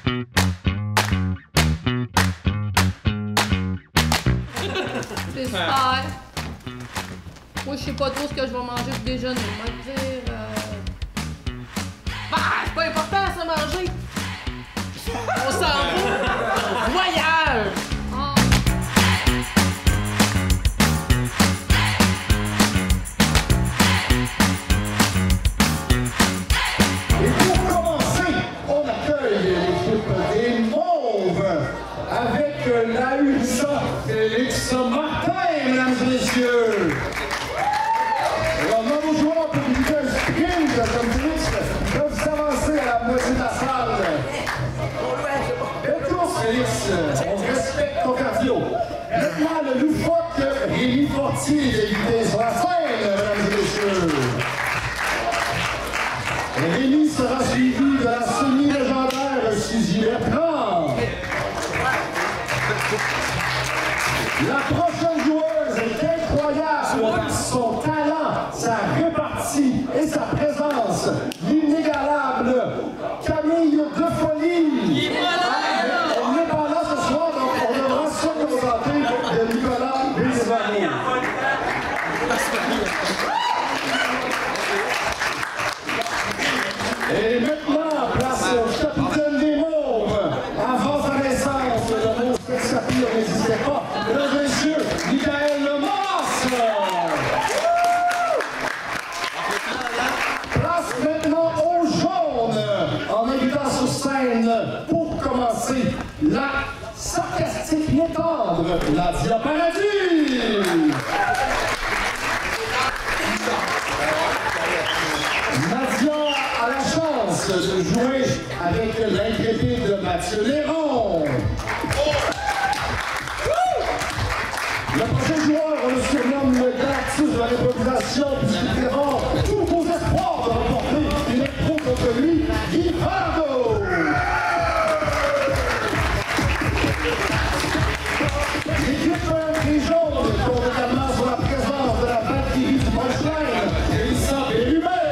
C'est super. Moi, je sais pas trop ce que je vais manger pour déjeuner. On va te dire... Bah, c'est pas important, ça, manger. On s'en va. Voyage! Ah. Et pour commencer, on accueille l'équipe des Mauves avec l'ahurissant Félix Martin, mesdames et messieurs. Alors, nos joueurs pour éviter un sprint comme Félix peuvent s'avancer à la moitié de la salle. Belle course, Félix. On respecte ton cardio. Maintenant, le loufoque Rémi Fortier d'éviter sur la scène, mesdames et messieurs. Rémi sera suivi de la semi-légendaire Suzy Bertrand. La prochaine joueuse est incroyable. Son talent, sa répartie et sa présence. L'inégalable Camille De Folie. Elle n'est pas là ce soir, donc on aura ça présenté de Nicolas Bézevano. Et maintenant, place au capitaine des Mauves. Avant sa naissance, le mot sex-appeal n'existait pas. Mesdames et messieurs, Michael Lemas. Place maintenant au jaune, en invitant sur scène, pour commencer, la sarcastique mais tendre, Nadia Paradis. Nadia a la chance de jouer avec l'intrépide Mathieu Léron. Le prochain joueur, on le surnomme le Galactus de l'improvisation, puisqu'il dévore tous vos espoirs de remporter une impro contre lui, Guy Fardeau. L'équipe des jaunes compte également sur la présence de la Valkyrie du punchline, Elissa Bérumé.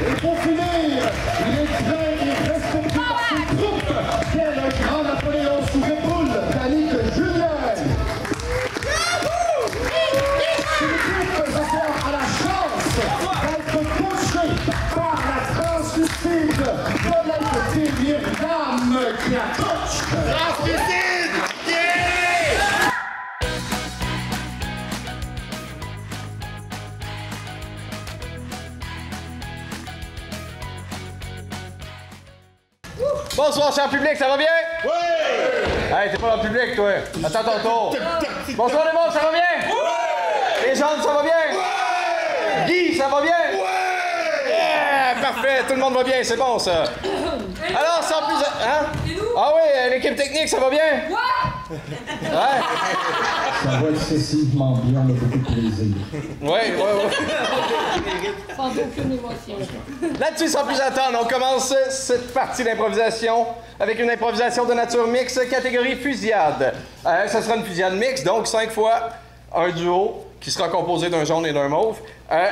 Et pour finir, il est craint et respecté par ses troupes, tel un grand Napoléon sous épaule, Danick Julien. Cette équipe ce soir a la chance d'être touchée par la translucide de Myriam qui a touché. Translucide! Yeah! Bonsoir, cher public, ça va bien? Oui! Hey, t'es pas dans le public, toi. Attends ton tour. Bonsoir, les bons, ça va bien? Oui! Les jeunes, ça va bien? Oui! Guy, ça va bien? Oui! Yeah! Parfait, tout le monde va bien, c'est bon, ça. Alors, sans plus... Hein? Ah oui, l'équipe technique, ça va bien? Ouais! Ça va excessivement bien, on a beaucoup de plaisir. Oui. Sans aucune émotion. Là-dessus, sans plus attendre, on commence cette partie d'improvisation avec une improvisation de nature mixte, catégorie fusillade. Ce sera une fusillade mixte, donc 5 fois un duo qui sera composé d'un jaune et d'un mauve.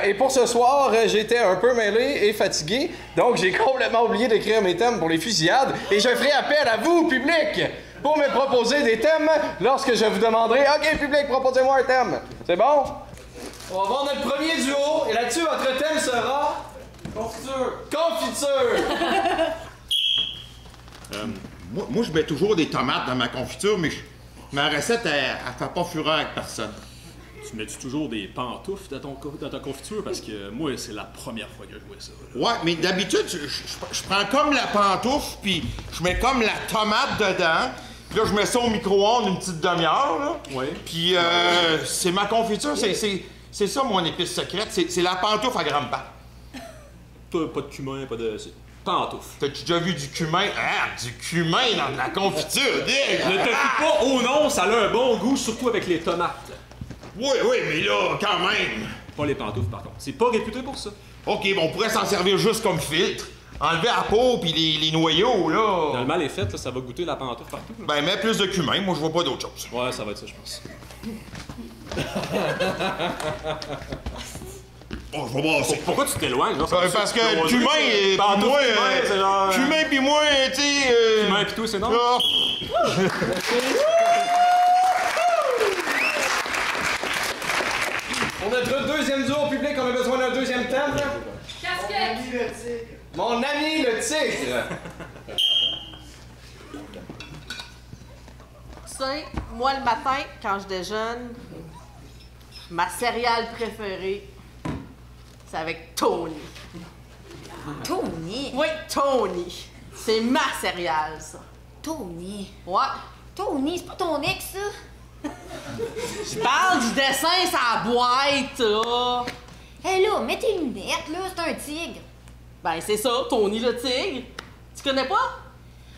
Et pour ce soir, j'étais un peu mêlé et fatigué, donc j'ai complètement oublié d'écrire mes thèmes pour les fusillades et je ferai appel à vous, public, pour me proposer des thèmes lorsque je vous demanderai « OK, public, proposez-moi un thème. » C'est bon? On va voir notre premier duo, et là-dessus, votre thème sera... Confiture. Confiture! Moi, je mets toujours des tomates dans ma confiture, mais ma recette, elle fait pas fureur avec personne. Tu mets-tu toujours des pantoufles dans ta confiture? Parce que moi, c'est la première fois que je vois ça. Là. Ouais, mais d'habitude, je prends comme la pantoufle, puis je mets comme la tomate dedans. Puis là, je mets ça au micro-ondes une petite demi-heure, là. Oui. Puis c'est ma confiture, c'est ça mon épice secrète, c'est la pantoufle à grand-père. Pas de cumin, pas de... Pantoufle. T'as-tu déjà vu du cumin? Ah, du cumin dans de la confiture, Ne te fie pas au nom, ça a un bon goût, surtout avec les tomates. Oui, mais là, quand même. Pas les pantoufles, par contre. C'est pas réputé pour ça. OK, bon, on pourrait s'en servir juste comme filtre. Enlever la peau puis les noyaux, là. Quand le mal est fait, là, ça va goûter la pantoufle partout. Là. Ben, mets plus de cumin, moi, je vois pas d'autre chose. Ouais, ça va être ça, je pense. Oh, je vais brasser. Pourquoi tu t'éloignes, genre? Parce que Cumin, Pantouf, moi, Cumin, c'est genre... Cumin pis moi, tu sais... Cumin pis tout, c'est non? Pour notre deuxième duo au public, on a besoin d'un deuxième thème. Casquette! Mon ami le tigre. Tu sais, moi, le matin, quand je déjeune, ma céréale préférée, c'est avec Tony. Tony? Oui, Tony. C'est ma céréale, ça. Tony? Ouais. Tony, c'est pas ton ex, ça? Je parle du dessin sa boîte, là. Hé là, mets tes lunettes, là, c'est un tigre. Ben, c'est ça, Tony le tigre. Tu connais pas?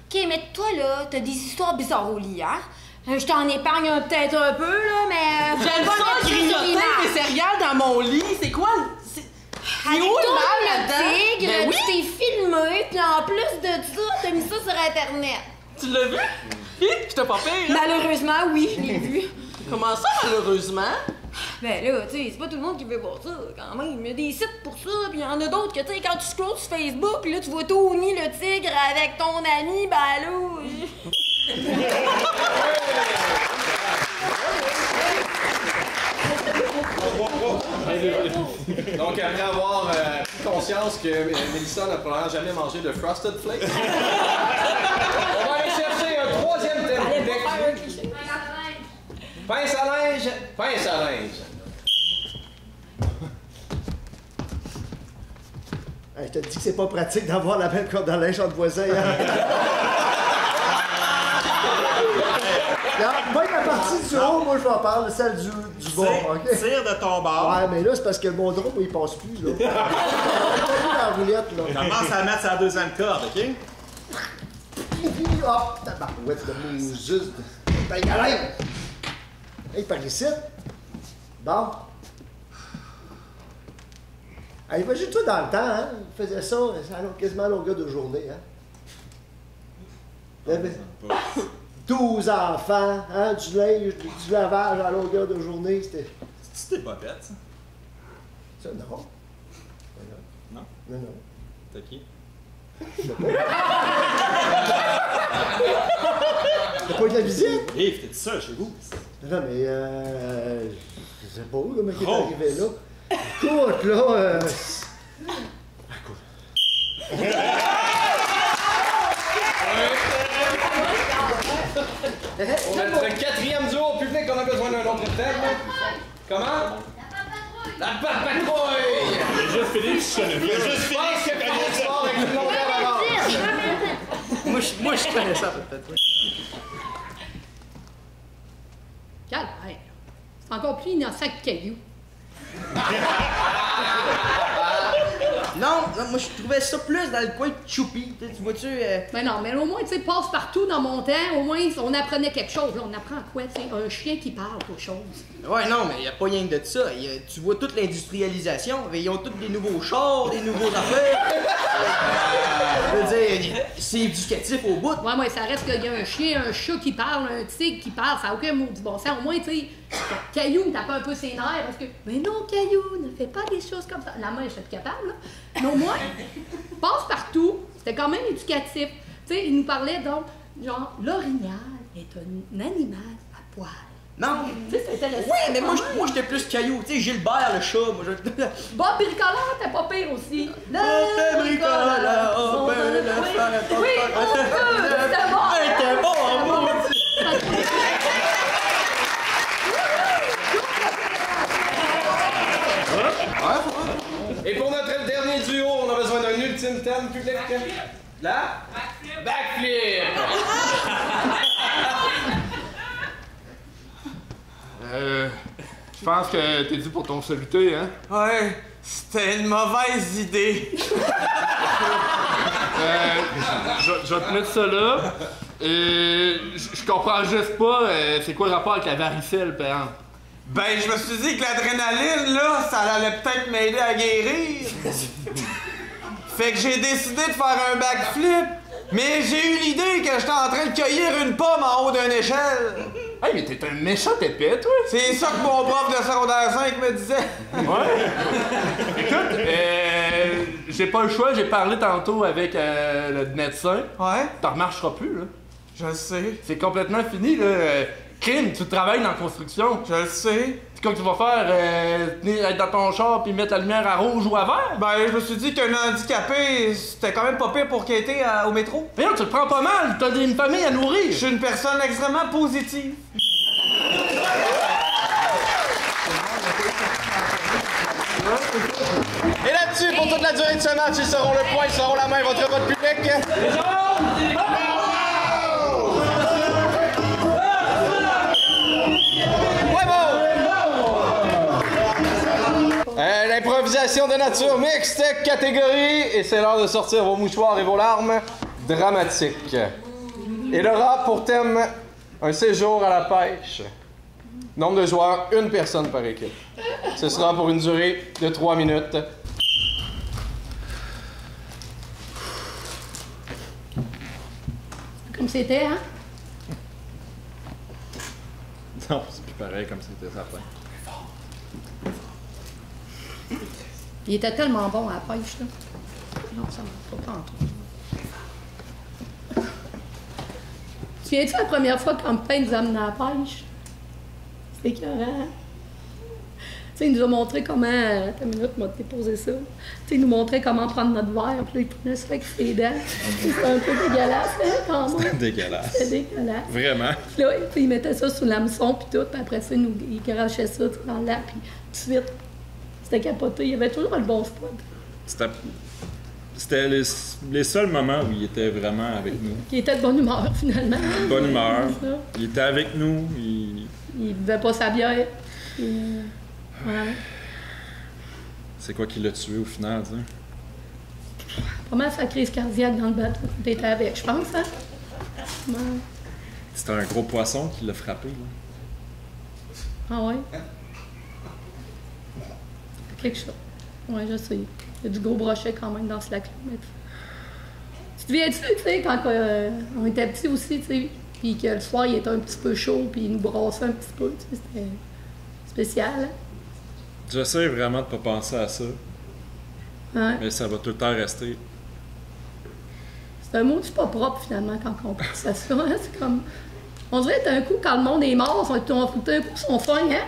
Ok, mais toi, là, t'as des histoires bizarres au lit, hein? Je t'en épargne peut-être un peu, là, mais... J'aime ça, grignoter mes céréales dans mon lit. C'est quoi? C'est Avec où Tony le mal le là-dedans? tigre, Ben oui. tu t'es filmé, puis en plus de ça, t'as mis ça sur Internet. Tu l'as vu? Hi, j'étais pas pire, hein? Malheureusement, oui, je l'ai vu. Comment ça, malheureusement? Ben là, tu sais, c'est pas tout le monde qui veut voir ça, quand même. Il y a des sites pour ça, puis il y en a d'autres que, tu sais, quand tu scrolles sur Facebook, puis là, tu vois Tony le tigre avec ton ami, ben là... Donc, après avoir pris conscience que Mélissa n'a probablement jamais mangé de Frosted Flakes, on va aller chercher un troisième thème public. Pince à linge, pince à linge. Hey, je te dis que c'est pas pratique d'avoir la même corde à linge entre voisins. Hein? Moi, la partie du haut, moi, je vais en parler, celle du bas, OK? Tire de ton bord. Ouais, mais là, c'est parce que mon drone, il passe plus, là. Il a la roulette, là. Commence à mettre sa deuxième corde, OK? Hop, tabarouette de Moses. T'as galère! Hey, par ici. Bon. Hey, imagine-toi dans le temps, hein? Il faisait ça quasiment à longueur de journée, hein? Il y avait 12 enfants, hein? Du linge, du lavage à longueur de journée, c'était... C'était pas bête, ça? Ça, non. Non? Non, non. T'as qui? T'as pas eu de la visite? Yves, t'as dit ça chez vous? Non, mais je sais pas comment il est arrivé là. Écoute, là, Pour notre quatrième duo au public, on a besoin d'un autre thème. Comment? La patrouille! J'ai juste fini, je connais pas. Je pense que Patrick sort avec une longueur d'avance. Moi, je connais ça, peut-être. Oui. Calme, c'est encore plus innocent que Caillou. Non, moi, je trouvais ça plus dans le coin de Choupi. Tu vois-tu... Ben non, mais au moins, tu sais, passe partout dans mon temps, au moins, on apprenait quelque chose. Là, on apprend quoi, tu sais? Un chien qui parle aux choses. Ouais, non, mais y a pas rien que de ça. Tu vois toute l'industrialisation. Ils ont tous des nouveaux chars, des nouveaux affaires. Je veux dire, c'est éducatif au bout. Ouais, ça reste qu'il y a un chien, un chat qui parle, un tigre qui parle. Ça n'a aucun mot du bon sens. Au moins, tu sais, Caillou me tape un peu ses nerfs parce que... Mais non, Caillou, ne fais pas des choses comme ça. La main, je suis plus capable, là. Mais au moins, passe partout. C'était quand même éducatif. Tu sais, il nous parlait donc, genre, l'orignal est un animal à poil. Non. Tu sais, c'est intéressant. Oui, mais moi, j'étais plus Caillou. Tu sais, Gilbert, le chat. Moi, Bob Bricoleur, t'es pas pire aussi. Le bricoleur, on peut le faire. Oui, on peut. C'était bon. C'était bon, en moi. Et pour notre dernier duo, on a besoin d'un ultime thème public. Là? Backflip! Je pense que t'es dû pour ton soluté, hein? Ouais, c'était une mauvaise idée. Je vais te mettre ça là. Je comprends juste pas c'est quoi le rapport avec la varicelle, par exemple. Ben, je me suis dit que l'adrénaline, là, ça allait peut-être m'aider à guérir. Fait que j'ai décidé de faire un backflip. Mais j'ai eu l'idée que j'étais en train de cueillir une pomme en haut d'une échelle. Hey, mais t'es un méchant épais, toi! C'est ça que mon prof de secondaire 5 me disait. Ouais! J'ai pas le choix, j'ai parlé tantôt avec le médecin. Ouais? Ça remarchera plus, là. Je le sais. C'est complètement fini, là. Crime, tu travailles dans la construction. Je le sais. C'est quoi que tu vas faire? Être dans ton char puis mettre la lumière à rouge ou à vert? Ben, je me suis dit qu'un handicapé, c'était quand même pas pire pour quitter au métro. Mais non, tu le prends pas mal, t'as une famille à nourrir. Je suis une personne extrêmement positive. Et là-dessus, pour toute la durée de ce match, ils seront le point, ils seront la main, votre vote public. L'improvisation de nature mixte, catégorie, et c'est l'heure de sortir vos mouchoirs et vos larmes dramatiques. Elle aura pour thème un séjour à la pêche. Nombre de joueurs, une personne par équipe. Ce sera pour une durée de 3 minutes. Comme c'était, hein? Non, c'est plus pareil comme c'était certain. Il était tellement bon à la pêche, là. Non, ça ne va pas en tout. Tu viens-tu la première fois quand Pépin nous a amené à la pêche? C'est écœurant. Tu sais, il nous a montré comment... Attends une minute, m'a déposé ça. Tu sais, il nous montrait comment prendre notre verre, puis là, il prenait ça avec ses dents. C'était un peu dégueulasse, hein, quand même. C'était dégueulasse. C'était dégueulasse. Vraiment. Puis là, il mettait ça sous l'hameçon, puis tout, puis après ça, il crachait ça dans le lac, puis tout de suite, c'était capoté. Il y avait toujours le bon spot. C'était les seuls moments où il était vraiment avec nous. Il était de bonne humeur, finalement. De bonne humeur. Il était avec nous. Il buvait pas sa bière. Puis, ouais. C'est quoi qui l'a tué au final, tu sais? Pas mal sa crise cardiaque dans le bateau. T'étais avec, je pense, hein? Ouais. C'était un gros poisson qui l'a frappé, là. Ah ouais? Quelque chose. Ouais, je sais. Il y a du gros brochet quand même dans ce lac-là. Mais... Tu te souviens-tu, tu sais, quand on était petits aussi, tu sais, puis que le soir, il était un petit peu chaud, puis il nous brassait un petit peu, tu sais, c'était spécial, hein? J'essaie vraiment de pas penser à ça. Ouais. Mais ça va tout le temps rester. C'est un mot qui est pas propre, finalement, quand on pense à ça, hein? C'est comme... On dirait d'un coup, quand le monde est mort, on fout un coup son fun, hein?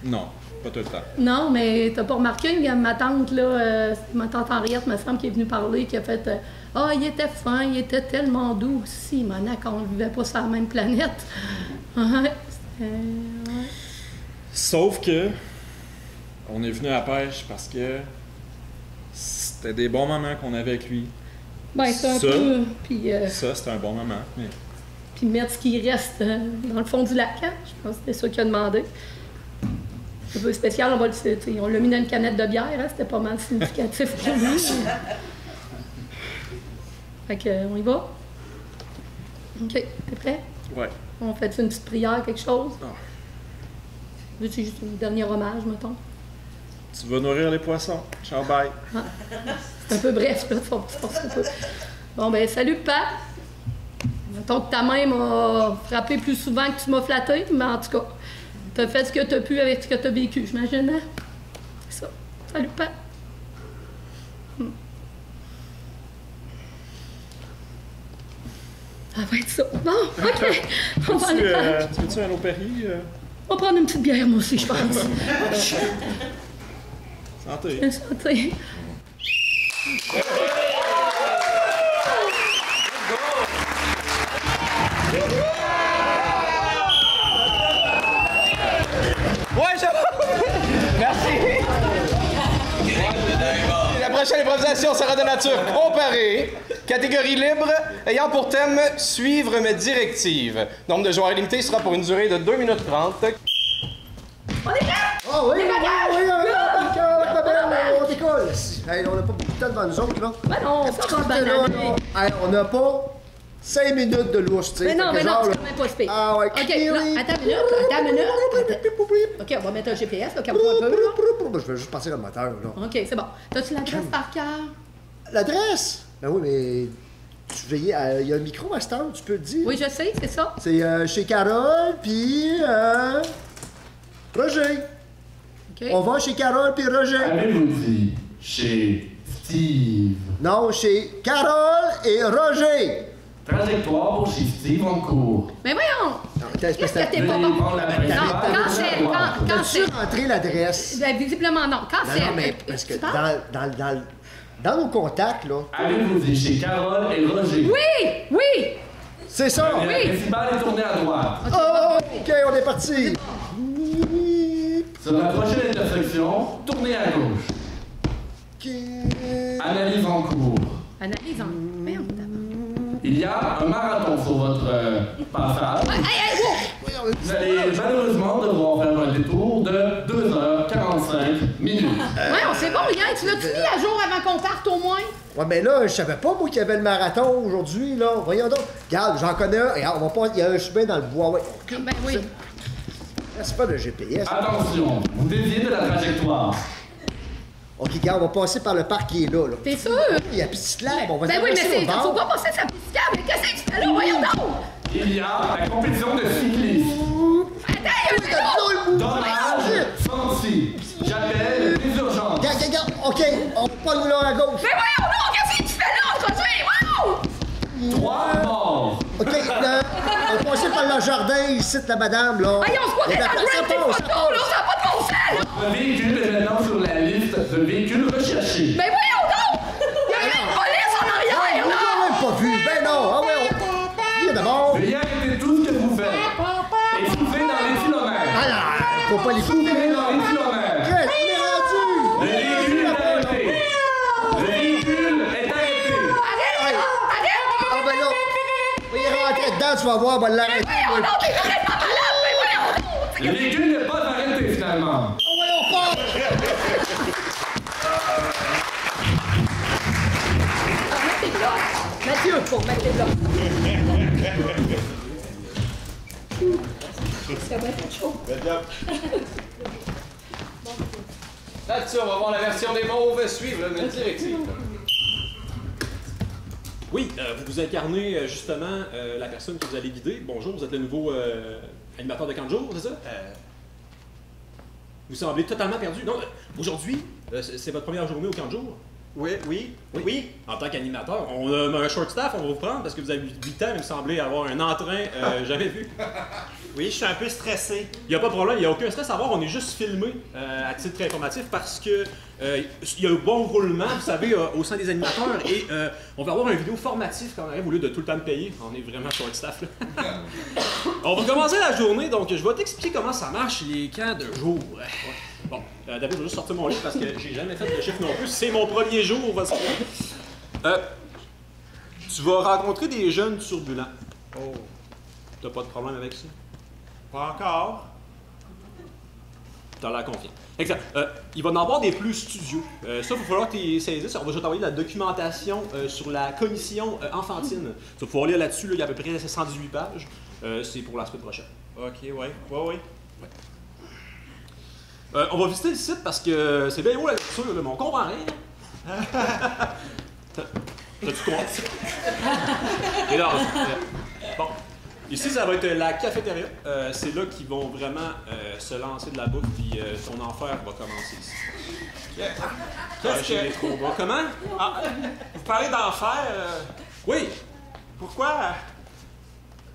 Non. Pas tout le temps. Non, mais t'as pas remarqué ma tante, là, ma tante Henriette, ma femme, qui est venue parler, qui a fait ah, il était fin, il était tellement doux aussi, maintenant qu'on ne vivait pas sur la même planète. Ouais, ouais. Sauf que, on est venu à la pêche parce que c'était des bons moments qu'on avait avec lui. Ben, c'est un peu. Puis, ça, c'était un bon moment. Mais... Puis mettre ce qui reste dans le fond du lac, hein? Je pense que c'était ça qu'il a demandé. C'est un peu spécial, on l'a mis dans une canette de bière, hein? C'était pas mal significatif pour lui. Fait que, on y va? OK, t'es prêt? Ouais. On fait une petite prière, quelque chose? Oh. Veux-tu juste un dernier hommage, mettons? Tu vas nourrir les poissons. Ciao, bye. Ah. C'est un peu bref, là, faut se forcer un peu. Bon, ben, salut, Pat. Mettons que ta main m'a frappé plus souvent que tu m'as flatté, mais en tout cas, t'as fait ce que t'as pu avec ce que t'as vécu, j'imagine, hein? C'est ça. Salut, Pat. Ça va être ça. Bon, OK. On va aller prendre. Tu veux-tu un opéri? On va prendre une petite bière, moi aussi, je pense. Santé. Santé. Merci. La prochaine improvisation sera de nature comparée. Catégorie libre, ayant pour thème « Suivre mes directives ». Nombre de joueurs illimité sera pour une durée de 2 minutes 30. On est prêts? Ah oui, on décolle. Hey, on n'a pas beaucoup de temps devant nous autres, là. Ben non, on sort en banane. Hey, on n'a pas 5 minutes de louche, tu sais. Mais non, c'est quand même pas spé. Ah ouais. OK, là, attends une minute. OK, on va mettre un GPS, là, calme-toi un peu, là. Je vais juste passer le moteur, là. OK, c'est bon. T'as-tu l'adresse par cœur? L'adresse? Ben oui, mais tu veillais, il y a un micro à cette heure, tu peux le dire. Oui, je sais, c'est ça. C'est chez Carole, puis Roger. On va chez Carole puis Roger. Avez-vous dit chez Steve? Non, chez Carole et Roger. Trajectoire pour chez Steve en cours. Mais voyons! Qu'est-ce Qu'est-ce que t'es pas bon? Prendre la Non, cancel, As-tu cancel. rentré l'adresse? Ben, visiblement non, cancel. Non, mais parce que Tu parles? dans nos contacts, là, Avez-vous dit chez Carole et Roger? Oui! Oui! c'est ça. La principale est tournée à droite. Oh, OK, on est parti. Sur la prochaine intersection, tournez à gauche. OK. Analyse en cours. Analyse en... Merde, d'abord. Il y a un marathon sur votre passage. Hey, wow! Vous allez malheureusement devoir faire un détour de 2h45 minutes. Ouais, on sait bon, Yann, tu l'as-tu mis à jour avant qu'on parte au moins? Ouais, mais là, je savais pas, moi, qu'il y avait le marathon aujourd'hui, là. Voyons donc. Regarde, j'en connais un. Regarde, on va pas... Il y a un chemin dans le bois, ouais. Ben oui. C'est pas le GPS. Attention, vous déviez de la trajectoire. OK, regarde, on va passer par le parc qui est là. T'es sûr? Il y a petite lave, on va Ben oui, mais traverser c'est... au Faut bord. pas passer sa petite cave, mais qu'est-ce que tu fais là? Voyons donc! Il y a la compétition de cyclisme. Attends, il y a un vélo! Dommage, senti. J'appelle les urgences. Regarde, OK, on pogne là à gauche. Mais voyons donc, qu'est-ce que tu fais là, Roger? Wow! 3 morts. OK, on va passer par le jardin, ici, la madame, là. Hey, on se voit Il y des a de la place, adresses, des ça photos, là, ça n'a pas de bon sens, là! Votre véhicule est maintenant sur la liste de véhicules recherchés. Mais voyons donc! Il y a une police en arrière, On là! l'a même pas vu. Ben non, ah ouais, Viens d'abord. Veuillez arrêter tout ce que vous faites. Et soufflez dans les kilomètres. Ah là, faut pas les couper. Soufflez dans les kilomètres. Qu'est-ce qu'on est rendu? Le véhicule est arrêté. Le véhicule est arrêté. Hey. Ah ben là, il est rentré dedans, tu vas voir, on va l'arrêter. Voyons donc, t'es vraiment malade, mais voyons donc! Le véhicule n'est pas arrêté finalement. Oh, voyons pas. Mets tes blocs! Mathieu, pour mettre tes blocs. Ça va être chaud. Là-dessus, on va voir la version des mauves suivre la même directive. Oui, vous incarnez justement la personne que vous allez guider. Bonjour, vous êtes le nouveau animateur de camp de jour, c'est ça? Vous semblez totalement perdu. Non, aujourd'hui, c'est votre première journée au camp de jour. Oui. En tant qu'animateur, on a un short staff, on va vous prendre parce que vous avez 8 ans, mais vous semblez avoir un entrain jamais vu. Oui, je suis un peu stressé. Il n'y a pas de problème, il n'y a aucun stress à avoir, on est juste filmé à titre informatif parce que il y a un bon roulement, vous savez, au sein des animateurs et on va avoir une vidéo formative quand on arrive au lieu de tout le temps de payer. On est vraiment short staff là. On va commencer la journée, donc je vais t'expliquer comment ça marche les camps de jour. Bon, d'abord, je vais juste sortir mon livre parce que j'ai jamais fait de chiffre non plus. C'est mon premier jour. Tu vas rencontrer des jeunes turbulents. Oh. T'as pas de problème avec ça? Pas encore. T'as l'air confiant. Exact. Il va y en avoir des plus studieux. Ça, il va falloir que tu saisisses. On va juste t'envoyer la documentation sur la cognition enfantine. Tu vas pouvoir lire là-dessus. Là, il y a à peu près 118 pages. C'est pour la semaine prochaine. Ok, ouais. On va visiter le site parce que c'est bien haut la lecture, là, mais on comprend rien. T'as-tu compris? Et là, bon. Ici, ça va être la cafétéria. C'est là qu'ils vont vraiment se lancer de la bouffe, puis ton enfer va commencer ici. Qu'est-ce que... trop bas. Comment? Ah, vous parlez d'enfer. Oui! Pourquoi?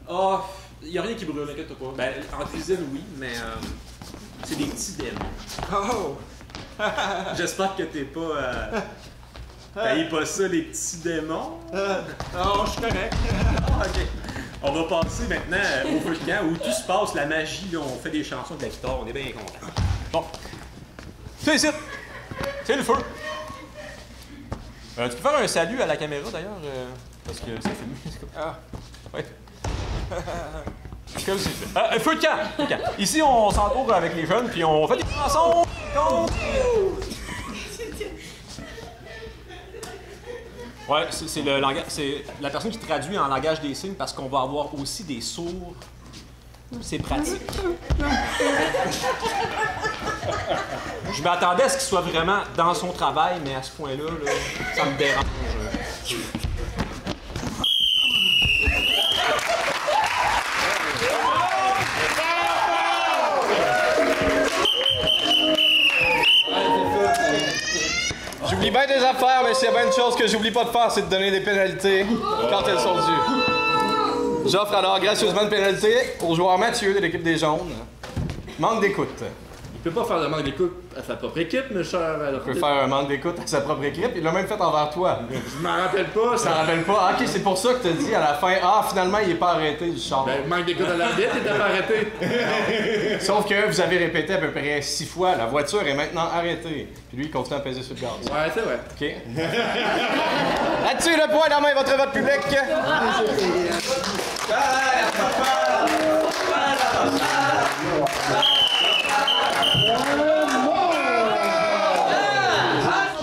Ah, il n'y a rien qui brûle, inquiète pas. Ben, en cuisine, oui, mais c'est des petits démons. Oh! J'espère que t'es pas... T'haïs pas ça, les petits démons? Non, je suis correct. OK. On va passer maintenant au feu de camp où tout se passe, la magie, là, on fait des chansons de la guitare, on est bien contents. Bon. C'est ici. C'est le feu. Tu peux faire un salut à la caméra d'ailleurs, parce que c'est filmé. Ah. Ouais. Comme c'est fait. Feu de camp! Feu de camp. Ici, on s'entoure avec les jeunes, puis on fait des chansons. Ouais, c'est le langage, c'est la personne qui traduit en langage des signes parce qu'on va avoir aussi des sourds. C'est pratique. Je m'attendais à ce qu'il soit vraiment dans son travail, mais à ce point-là, là, ça me dérange. J'oublie bien des affaires, mais s'il y a bien une chose que j'oublie pas de faire, c'est de donner des pénalités quand elles sont dues. J'offre alors gracieusement une pénalité au joueur Mathieu de l'équipe des Jaunes. Manque d'écoute. Il peut pas faire de manque d'écoute à sa propre équipe, mais cher. Il peut faire un manque d'écoute à sa propre équipe. Il l'a même fait envers toi. Je m'en rappelle pas. Ça rappelle pas. Ah, ok, c'est pour ça que t'as dit à la fin, ah, finalement, il est pas arrêté du char. Ben, manque d'écoute à l'arbitre, il était pas arrêté. Sauf que vous avez répété à peu près 6 fois, la voiture est maintenant arrêtée. Puis lui, il continue à peser sur le gaz. Ouais, c'est vrai. OK. Là-dessus, le point dans main, votre vote public.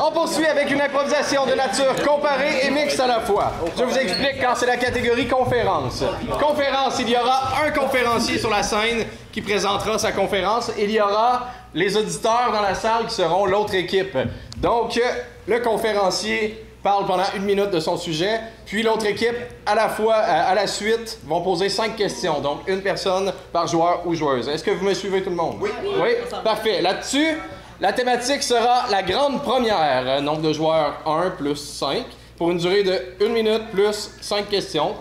On poursuit avec une improvisation de nature comparée et mixte à la fois. Je vous explique quand c'est la catégorie conférence. Conférence, il y aura un conférencier sur la scène qui présentera sa conférence. Il y aura les auditeurs dans la salle qui seront l'autre équipe. Donc, le conférencier parle pendant 1 minute de son sujet, puis l'autre équipe, à la suite, vont poser 5 questions. Donc, 1 personne par joueur ou joueuse. Est-ce que vous me suivez tout le monde? Oui. Oui? Parfait. Là-dessus, la thématique sera la grande première. Nombre de joueurs 1 plus 5, pour une durée de 1 minute plus 5 questions.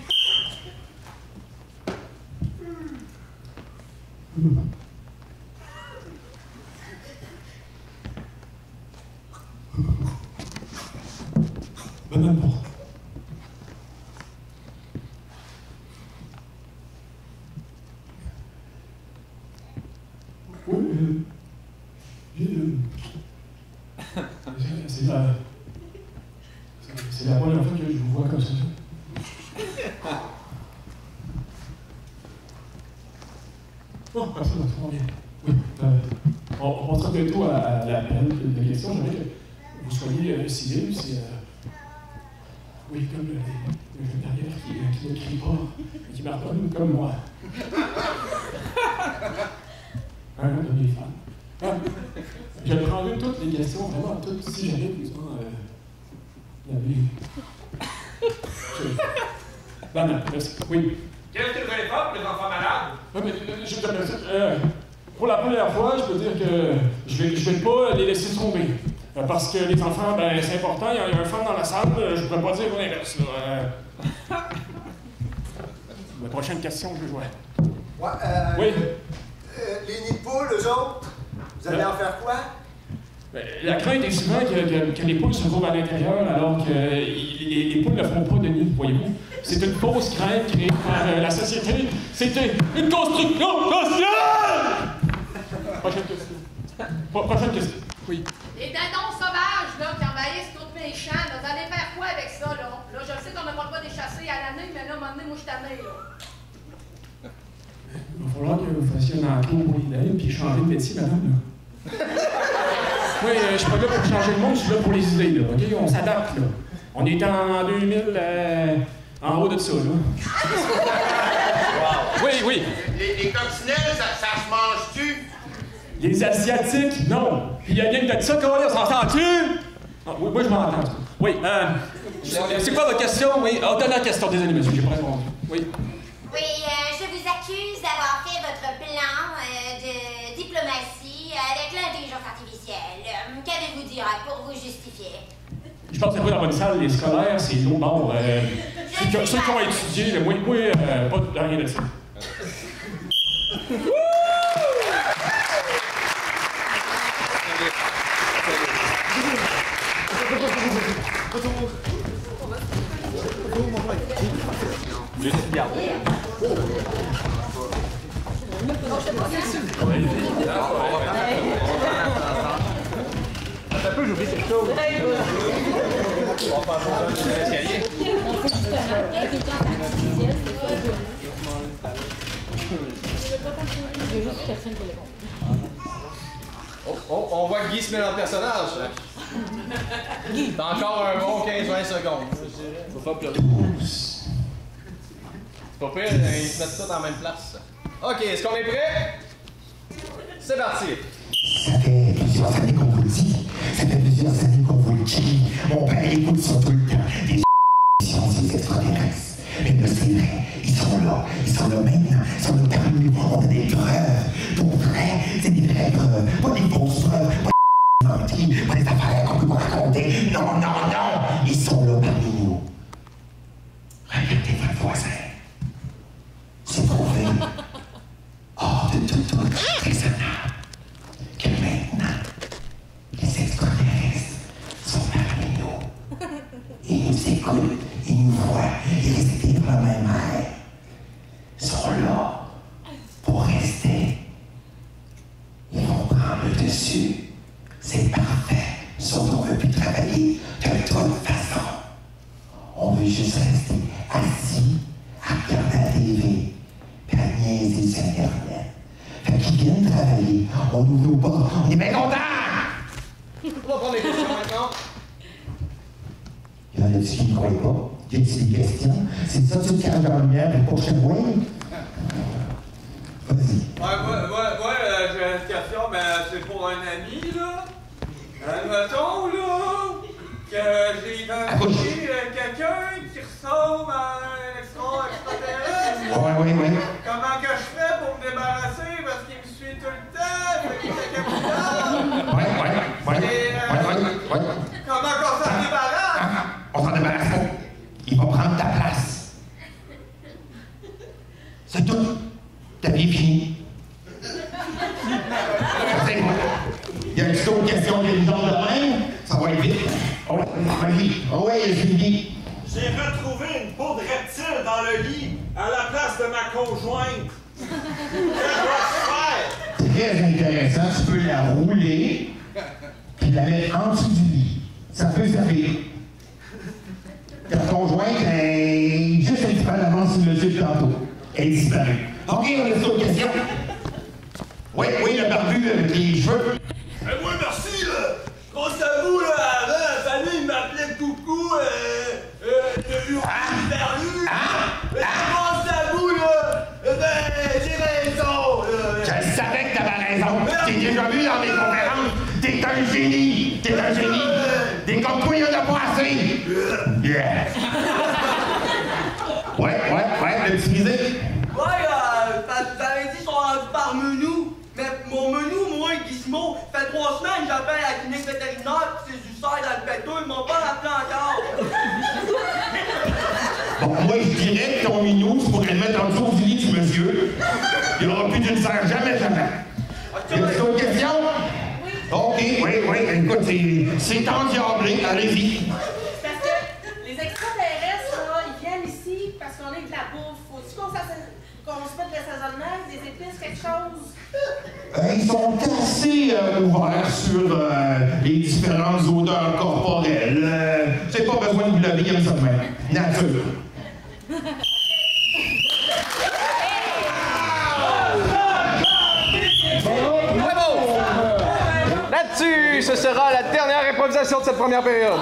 C'est la première fois que je vous vois comme ça. Oh, ça va très bien. Oui, on passera bientôt à la période de questions. J'aimerais que vous soyez civil. C'est oui, comme le derrière qui ne crie pas, mais qui m'ardonne comme moi. Un de mes fans. Je prendrai toutes les questions, vraiment toutes, si jamais besoin merci. Oui. Qu'est-ce que vous allez faire pour les enfants malades? Oui, mais pour la première fois, je peux dire que je vais pas les laisser tomber. Parce que les enfants, ben, c'est important, il y a un fan dans la salle, je pourrais pas dire l'inverse. La prochaine question, je vais jouer. Ouais, oui. Les nids de poules, eux autres, vous allez en faire quoi? La crainte est souvent que les poules se trouvent à l'intérieur alors que les poules ne font pas de nid, voyez-vous. C'est une fausse crainte créée par la société. C'était une construction sociale! Prochaine question. Prochaine question. Oui. Les dindons sauvages, là, qui envahissent tous mes champs, là, vous allez faire quoi avec ça, là? Là, je sais qu'on n'a pas le droit de les chasser à l'année, mais là, à un moment donné, moi, je suis tannée, là. Il va falloir que vous fassiez un entour pour les dindons puis changer de métier, madame, là. Oui, je suis pas là pour changer le monde, je suis là pour les idées, là. OK? On s'adapte, là. On est en 2000, en haut de ça, là. Wow. Oui, oui. Les coccinelles, ça se mange-tu? Les Asiatiques, non. Puis il y a rien de ça, comment on s'entend-tu? Ah, oui, moi, je m'entends. Oui, c'est quoi votre question? Oui, dernière question, désolé, monsieur, j'ai pas répondu. Oui. Oui, je vous accuse d'avoir fait votre plan de diplomatie avec l'intelligence artificielle. Qu'avez-vous dire pour vous justifier? Je pense que c'est pas dans votre salle, les scolaires, c'est l'eau. Bon, ceux qui ont étudié, moi, pas rien de ça. Un peu, j'oublie quelque chose. On va faire un escalier. On voit que Guy se met dans le personnage. T'as encore un bon 15-20 secondes. Faut pas pleurer. C'est pas pire, ils se mettent tous en même place. OK, est-ce qu'on est prêt? C'est parti. Ça fait plusieurs années qu'on vous le dit. Ça fait plusieurs années qu'on vous le dit. Mon père écoute ça tout le temps. Les sciences des extraterrestres. Mais là, c'est vrai. Ils sont là. Ils sont là maintenant. Ils sont là parmi nous. On a des preuves. Pour vrai, c'est des vraies preuves. Pas des fausses preuves. Pas des mentiries. Pas des affaires qu'on peut vous raconter. non, non, non! Ils sont là parmi nous. Regardez votre voisin. C'est prouvé, hors de tout doute raisonnable, que maintenant, les extraterrestres sont parmi nous. Ils nous écoutent, ils nous voient, ils respirent la même air. Ils sont là pour rester. Ils vont prendre le dessus. C'est parfait. Sauf qu'on ne veut plus travailler de toute façon. On veut juste rester assis à regarder la TV et à niaiser sur Internet. Fait qu'ils viennent travailler, on ouvre nos portes, on est bien contents! On va prendre les questions maintenant. Il y en a-tu qui ne croient pas? Y a-t-il des questions? C'est ça, tu te caches dans la lumière pour que je te voie? Vas-y. J'ai une question, mais c'est pour un ami, là. Admettons, là, que j'ai rencontré quelqu'un qui ressemble à un extraterrestre. Ouais. Comment que je fais pour me débarrasser? Parce qu'il me suit tout le temps, fait qu'il est capitale. Ouais. Comment qu'on s'en débarrasse? On s'en débarrasse pas. Il va prendre ta place. C'est tout. Ta vie est finie. Il y a une autre question intelligente de même? Ça va être vite. Vas-y, je dis. J'ai retrouvé une peau de reptile dans le lit à la place de ma conjointe. Que dois-je faire? Très intéressant. Tu peux la rouler puis la mettre en dessous du lit. Ça peut servir. Ta conjointe est juste un petit peu en avance sur le dessus tantôt. Elle est disparue. OK, on a une autre question. Oui, le barbu avec les cheveux. Moi, merci, là. Grâce à vous, là, avant, la famille m'appelait Coucou, de Berlu. Grâce à vous, là, j'ai raison. Je savais que t'avais raison. T'es déjà vu dans mes conférences. T'es un génie. Des comme toi, il y en a pas assez. Yeah. Ouais, le petit musique. T'avais dit qu'ils sont rendus par menu. Mais mon menu, moi, Gizmo, fait 3 semaines que j'appelle à la clinique vétérinaire pis c'est du cerf dans le péteux, ils m'ont pas rappelé encore. Bon, moi, je dirais que ton minou, tu pourrais le mettre en dessous du lit du monsieur. Il n'y aura plus d'une serre, jamais. Y a d'autres questions? Oui. OK, oui, écoute, c'est endiablé, allez-y. Parce que les extraterrestres, là, ils viennent ici parce qu'on est de la bouffe. Faut-tu qu'on se mette de l'assaisonnement, des épices, quelque chose? Ils sont assez ouverts sur les différentes odeurs corporelles. C'est pas besoin de vous laver comme ça de même. Nature. Bravo! Là-dessus, ce sera la dernière improvisation de cette première période.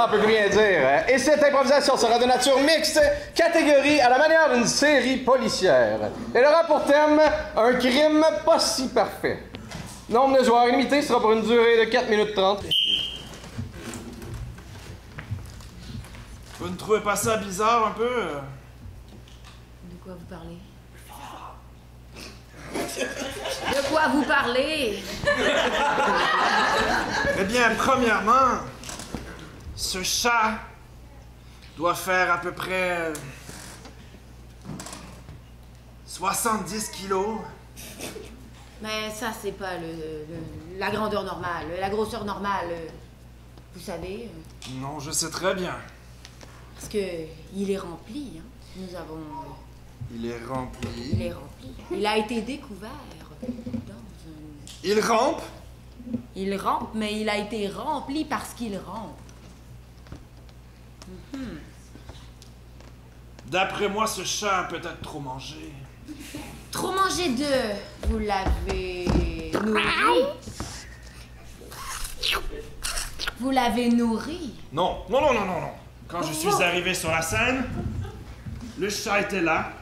On peut plus rien dire. Et cette improvisation sera de nature mixte, catégorie à la manière d'une série policière. Elle aura pour thème un crime pas si parfait. Nombre de joueurs limité sera pour une durée de 4 minutes 30. Vous ne trouvez pas ça bizarre un peu? De quoi vous parlez? De quoi vous parlez? Eh bien, premièrement, ce chat doit faire à peu près 70 kilos. Mais ça, c'est pas la grandeur normale, la grosseur normale. Vous savez? Non, je sais très bien. Parce que il est rempli, hein. Nous avons... Il est rempli. Il est rempli. Il a été découvert dans un... Il rampe? Il rampe, mais il a été rempli parce qu'il rampe. D'après moi, ce chat a peut-être trop mangé. Trop mangé de... Vous l'avez nourri? Vous l'avez nourri? Non. Quand je suis arrivé sur la scène, le chat était là,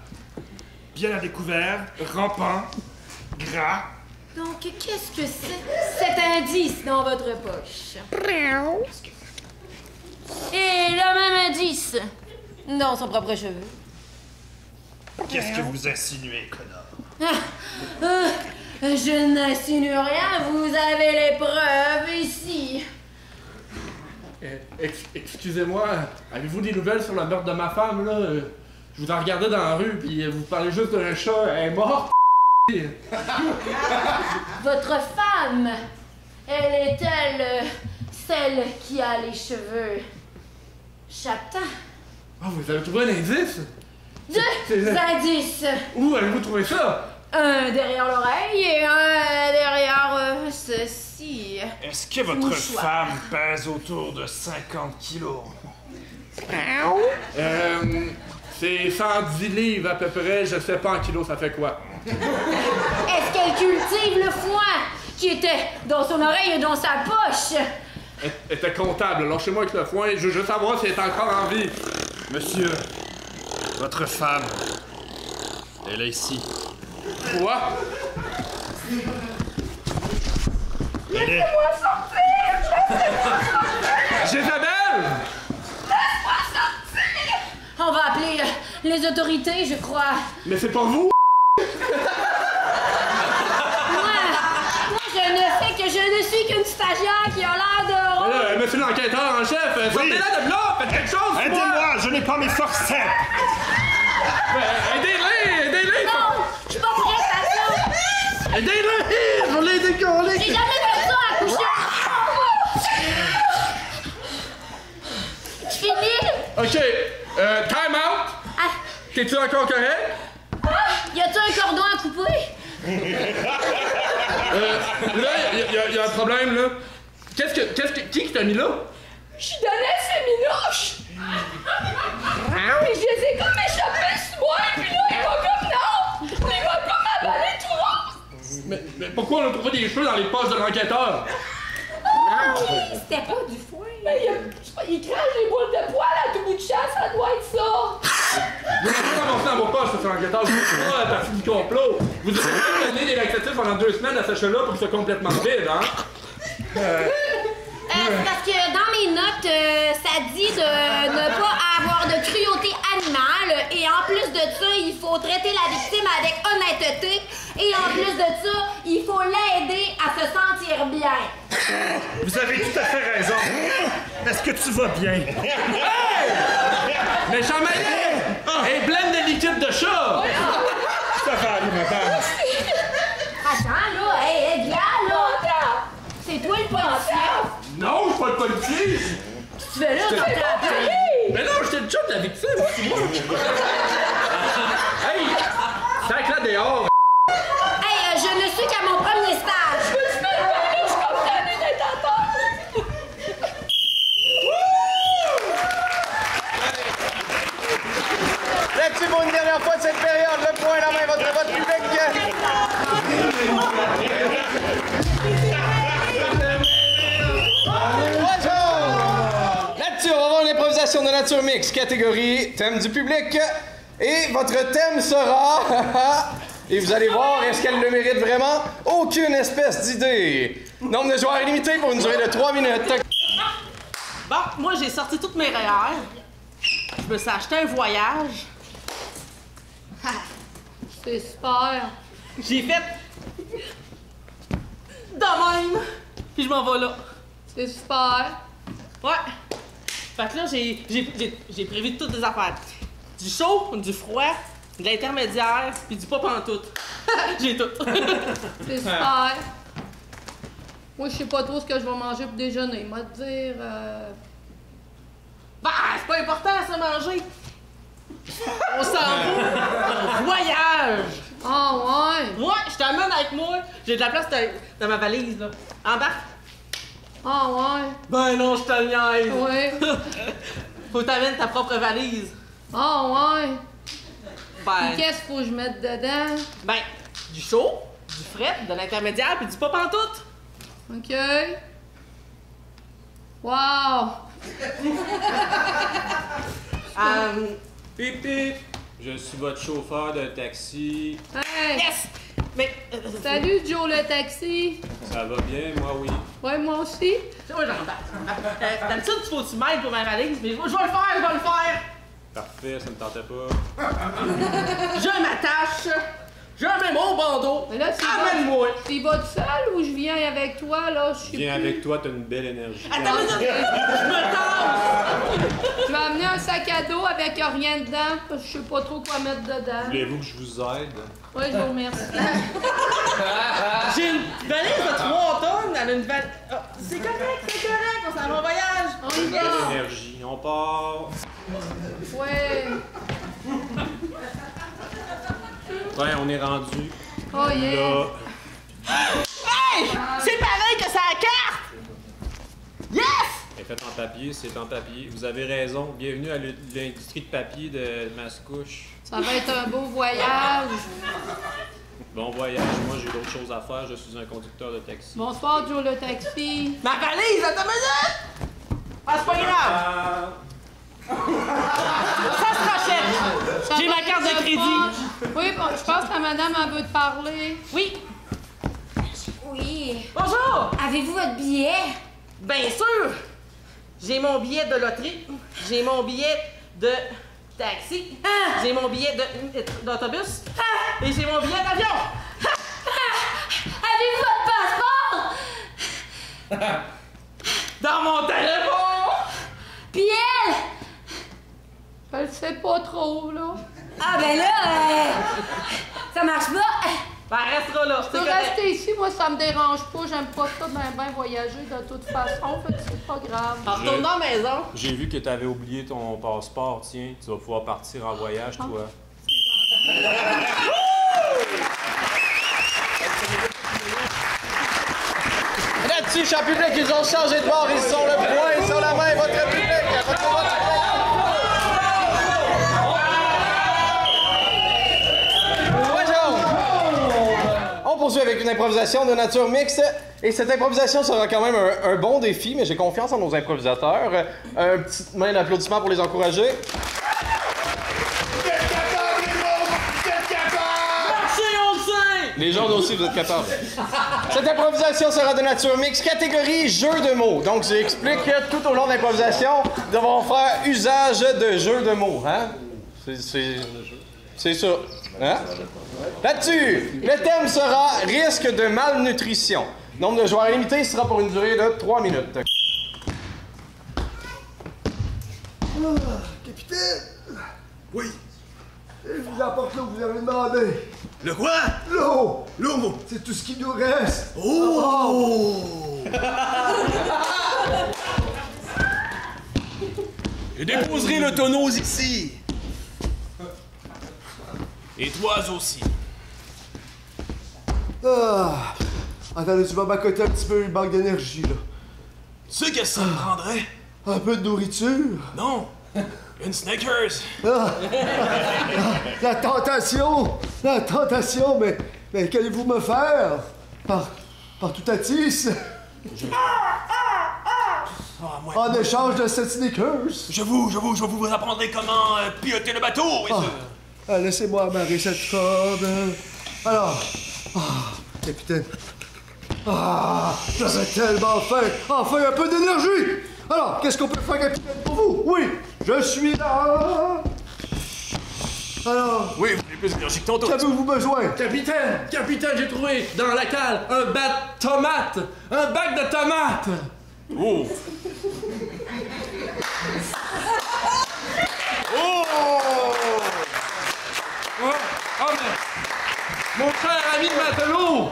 bien à découvert, rampant, gras. Donc, qu'est-ce que c'est cet indice dans votre poche? Et le même indice dans son propre cheveu. Qu'est-ce que vous insinuez, connard? Je n'insinue rien, vous avez les preuves ici. Excusez-moi, avez-vous des nouvelles sur le meurtre de ma femme, là? Je vous en regardais dans la rue, puis vous parlez juste d'un chat, elle est morte. Votre femme, elle est-elle celle qui a les cheveux châtains? Oh, vous avez trouvé un indice? Deux indices. Où avez-vous trouvé ça? Un derrière l'oreille et un derrière ceci. Est-ce que votre femme pèse autour de 50 kilos? C'est 110 livres à peu près, je sais pas en kilos, ça fait quoi? Est-ce qu'elle cultive le foin qui était dans son oreille et dans sa poche? Elle était comptable, lâchez-moi avec le foin, je veux juste savoir si elle est encore en vie. Monsieur, votre femme, elle est ici. Quoi? Laissez-moi sortir! Laissez-moi sortir! Jézabel! Laisse-moi sortir! On va appeler les autorités, je crois. Mais c'est pas vous? Moi, je ne sais que je ne suis qu'une stagiaire qui a l'air de... Monsieur l'enquêteur en chef, sortez-la de là, faites quelque chose! Aidez-moi, je n'ai pas mes forceps! Aidez-les! Non, je suis pas prête à ça! Aidez-les! Je l'ai décollé! J'ai jamais fait ça à coucher! Tu finis? Ok, time out! Ah. T'es-tu encore correct? Y a-tu un cordon à couper? Là, y a un problème, là. Qui t'a mis là? Je donnais ces minouches! Mais je les ai comme échappés sur moi, puis là, il va comme non! Il va comme avaler tout le monde! Mais pourquoi on a trouvé des cheveux dans les poches de l'enquêteur? C'était pas du foin. Mais il crache les boules de poil à tout bout de champ, ça doit être ça! Vous n'avez pas avancé dans vos poches, c'est l'enquêteur. Vous n'êtes pas la partie du complot. Vous avez donné des laxatifs pendant 2 semaines à ce chat-là pour qu'il soit complètement vide, hein? C'est parce que dans mes notes, ça dit de ne pas avoir de cruauté animale et en plus de ça, il faut traiter la victime avec honnêteté et en plus de ça, il faut l'aider à se sentir bien. Vous avez tout à fait raison. Est-ce que tu vas bien? Hey! Méchant malin! Et blende de liquide de chat! Ça va aller, madame. Attends, là, hey, gars, là! C'est toi le policier! Non, je suis pas le policier! Tu fais là, tu t'es appelé! Mais non, j'étais le chat de la victime, c'est moi! Hey! Sac là dehors! Hey, je ne suis qu'à mon premier stage! Je me suis je suis comme tannée d'être à terre! Là-dessus, pour une dernière fois de cette période, le point à la main, votre public. Là-dessus, on va avoir une improvisation de nature mixte, catégorie thème du public. Et votre thème sera... Et vous allez voir, est-ce qu'elle le mérite vraiment? Aucune espèce d'idée. Nombre de joueurs illimité pour une durée de 3 minutes. Bon, moi, j'ai sorti toutes mes REER. Je me suis acheté un voyage. C'est super. J'ai fait... de même. Puis je m'en vais là. C'est super. Ouais. Fait que là, j'ai prévu toutes des affaires. Du chaud, du froid, de l'intermédiaire, puis du pas pantoute. J'ai tout. C'est super. Moi, je sais pas trop ce que je vais manger pour déjeuner. Moi, te dire... Bah, c'est pas important à se manger. On s'en va. Voyage. Ah ouais? Ouais, je t'amène avec moi. J'ai de la place dans ma valise, là. Embarque. Ah ouais? Ben non, je te niaise. Ouais. Faut que t'amènes ta propre valise. Ah ouais? Ben... Puis qu'est-ce qu'il faut que je mette dedans? Ben, du chaud, du frais, de l'intermédiaire, puis du pas pantoute. OK. Wow! Pip pip! Je suis votre chauffeur de taxi. Hey! Yes! Mais... Salut, Joe le taxi! Ça va bien, moi oui. Ouais, moi aussi. Ouais, j'embarque. D'habitude, tu faut que tu m'aides pour ma valise, mais je vais le faire, Parfait, ça me tentait pas. Je m'attache J'ai un mémo au bandeau. Mais là, Amène-moi. Tu vas tout seul ou je viens avec toi, là? Je sais Viens plus. avec toi, t'as une belle énergie. Attends, je me tasse. Je vais amener un sac à dos avec rien dedans, parce que je sais pas trop quoi mettre dedans. Voulez-vous que je vous aide? Oui, je vous remercie. J'ai une valise de 3 tonnes. Elle a une valise. Oh, c'est correct, on s'en va en voyage. On y va. Belle énergie, on part. Ouais. Ouais, on est rendu. Oh yeah. Là. Hey! C'est pareil que ça a carte! Yes! Elle est faite en papier, c'est en papier. Vous avez raison. Bienvenue à l'industrie de papier de Mascouche. Ça va être un beau voyage. Bon voyage. Moi, j'ai d'autres choses à faire. Je suis un conducteur de taxi. Bonsoir, Joe le taxi. Ma valise, attends une minute! Ah, c'est pas grave! Ça se rachète! J'ai ma carte de crédit! Oui, bon, je pense que la madame elle veut te parler. Oui! Oui. Bonjour! Avez-vous votre billet? Bien sûr! J'ai mon billet de loterie, j'ai mon billet de taxi, j'ai mon billet d'autobus et j'ai mon billet d'avion! Avez-vous votre passeport? Dans mon téléphone! Puis elle? Je le sais pas trop, là. Ah ben là, ça marche pas. Ben, restera là, Je peux rester ici, moi ça me dérange pas, j'aime pas ça ben voyager de toute façon, fait que c'est pas grave. Retourne dans la maison. J'ai vu que tu avais oublié ton passeport. Tiens, tu vas pouvoir partir en voyage, toi. Là-dessus, cher public, ils ont changé de bord, ils sont le poing sur la main, votre public, On poursuit avec une improvisation de nature mixte. Et cette improvisation sera quand même un bon défi, mais j'ai confiance en nos improvisateurs. Un petit main d'applaudissement pour les encourager. Les gens aussi, vous êtes capables. Cette improvisation sera de nature mixte, catégorie jeu de mots. Donc, j'explique que tout au long de l'improvisation, nous devons faire usage de jeux de mots. Hein? C'est ça. Hein? Là-dessus, le thème sera risque de malnutrition. Nombre de joueurs limité sera pour une durée de 3 minutes. Capitaine! Oui. Je vous apporte l'eau que vous avez demandé. Le quoi? L'eau! L'eau! C'est tout ce qui nous reste. Oh! Je déposerai le tonneau ici. Et toi aussi. Ah! Attendez, tu vas m'accoter un petit peu une banque d'énergie, là. Tu sais qu'est-ce que ça me prendrait? Un peu de nourriture? Non! Une Snickers! Ah! La tentation! La tentation! Mais qu'allez-vous me faire? Par tout à tisse? En échange de cette Snickers? Je vous apprendrai comment piloter le bateau, oui, Ah, laissez-moi amarrer cette corde. Alors, capitaine. J'avais tellement faim. Enfin, un peu d'énergie. Alors, qu'est-ce qu'on peut faire, capitaine, pour vous? Oui, je suis là. Alors... Oui, vous avez plus d'énergie que tantôt. Qu'avez-vous besoin? Capitaine, j'ai trouvé dans la cale un bac de tomates. Un bac de tomates. Oh! Mais... Mon cher ami de matelot,